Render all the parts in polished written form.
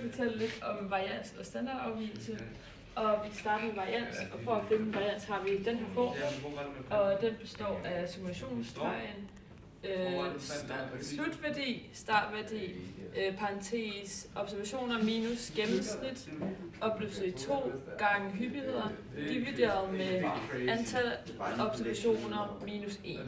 vi fortælle lidt om varians og standardafvigelse. Og vi starter med varians, og for at finde en varians har vi den her form, og den består af summationsstregen, slutværdi, startværdi, parentes, observationer minus gennemsnit, opløftet i 2 gange hyppigheder, divideret med antal observationer minus 1.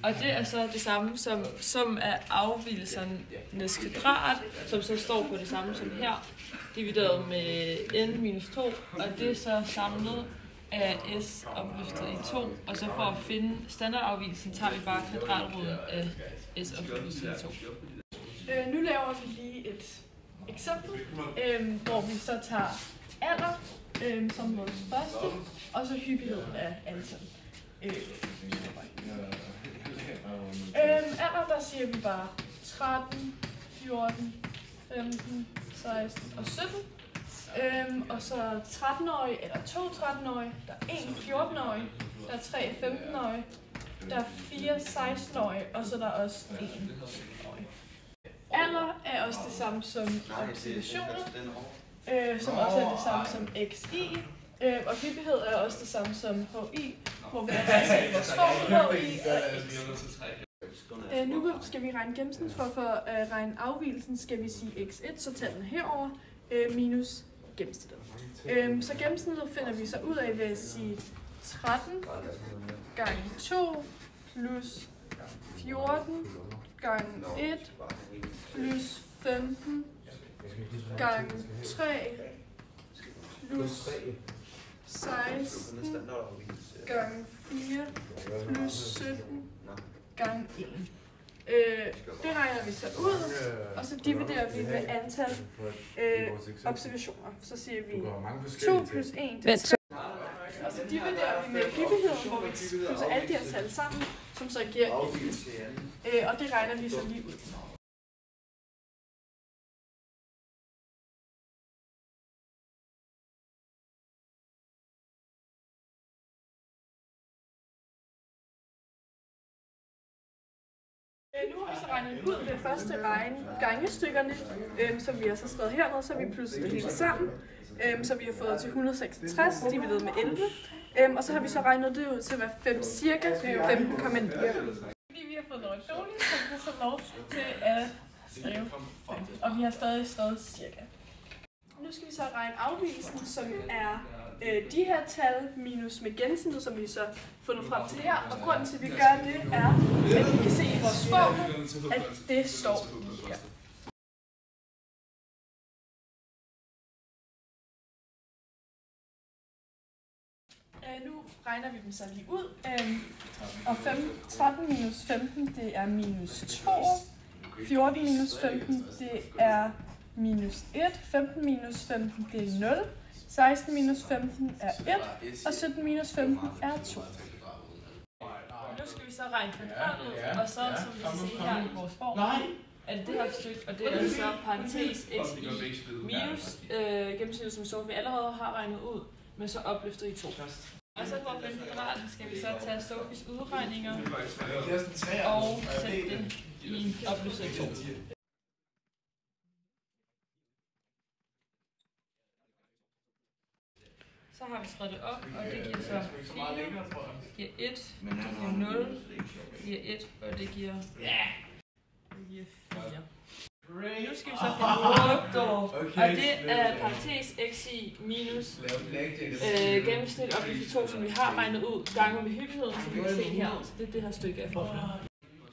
Og det er så det samme som sum af afvigelsernes kvadrat, som så står på det samme som her, divideret med n minus 2, og det er så samlet af s opløftet i 2, og så for at finde standardafvigelsen tager vi bare kvadratroden af s opløftet i 2. Nu laver vi lige et eksempel, hvor vi så tager alder som vores første, og så hyppighed af antal. Alder, der siger vi bare 13, 14, 15, 16 og 17. Og så 13-årige, eller 2 13-årige, der er 1 14-årige, der er 3 15-årige, der er 4 16-årige, og så er der også 1 17-årige. Alder er også det samme som observationer, som også er det samme som xi, og hyppighed er også det samme som hi, hvor vi altså har vores form hi og x. Nu skal vi regne gennemsnit, for at regne afvigelsen skal vi sige x1, så tallene herover minus gennemsnittet. Så gennemsnittet finder vi så ud af ved at sige 13 gange 2 plus 14 gange 1 plus 15 gange 3 plus 16 gange 4 plus 17 gange 1. Det regner vi så ud, og så dividerer vi med antal observationer. Så siger vi 2 plus 1, det er 3. Og så dividerer vi med hyppigheden, hvor vi krydser alle de her tal sammen, som så giver 1. Og det regner vi så lige ud. Nu har vi så regnet ud ved første gangestykkerne, som vi har så skrevet hernede, så vi plusset det hele sammen, så vi har fået til 166 divideret med 11, og så har vi så regnet det ud til at være cirka 15,9. Fordi vi har fået noget dårligt, så vi har så lov til at skrive 5, og vi har stadig skrevet cirka. Nu skal vi så regne afvigelsen, som er de her tal minus med gennemsnittet, som vi så har fundet frem til her. Og grunden til, at vi gør det, er, at vi kan se i vores formel, at det står her. Nu regner vi dem så lige ud. Og 13 minus 15, det er minus 2. 14 minus 15, det er minus 1. 15 minus 15, det er 0. 16 minus 15 er 1, og 17 minus 15 er 2. Nu skal vi så regne kvadratet ud, og så, som vi kan se her i vores form, er det her stykke, og det er så parentes xi minus gennemsnittet, som så vi allerede har regnet ud, men så opløftet i 2. Og så for at finde kvadratet, skal vi så tage Sofies udregninger og sætte det i opløftet i 2. Så har vi skrevet det op, og det giver så 4, giver 1, det giver 0, det giver 1, og det giver 4. Nu skal vi så finde produktet, og det er parentes xi minus gennemsnit op i 2, som vi har regnet ud, gange med hyppigheden, som vi kan se her. Så det er det her stykke af formen.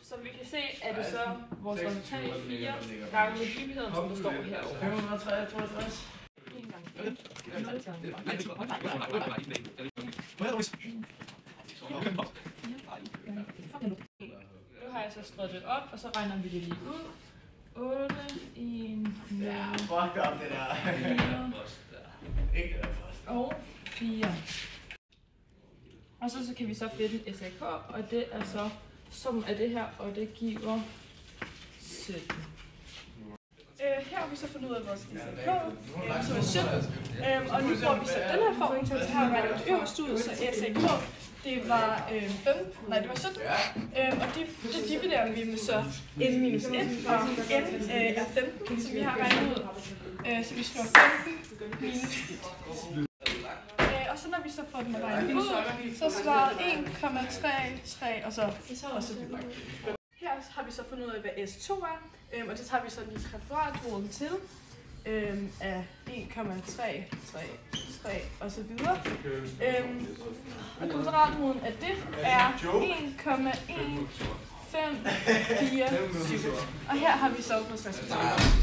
Som vi kan se, er det så vores resultat 4 gange med hyppigheden, som der står herovre. 563. Nu har jeg så skrevet det op, og så regner vi det lige ud. 8, 1, 0, og 4. Og så kan vi så finde SAK, og det er så summen af det her, og det giver 17. Her har vi så fundet ud af vores SAK, som er 17. Og nu bruger vi så den her formel til at have regnet øverst ud, så SAK det var 17. Og det dividerer vi med så n minus 1, og n er 15, så vi har regnet ud. Så vi skriver 15 minus 1. Og så når vi så får den regnet ud, så svarer 1,33 og så videre. Her har vi så fundet ud af, hvad S2 er, og det tager vi så lige kvadratroden til af 1,333 og så videre. Og kvadratroden af det er 1,1547. Og her har vi så vores resultat.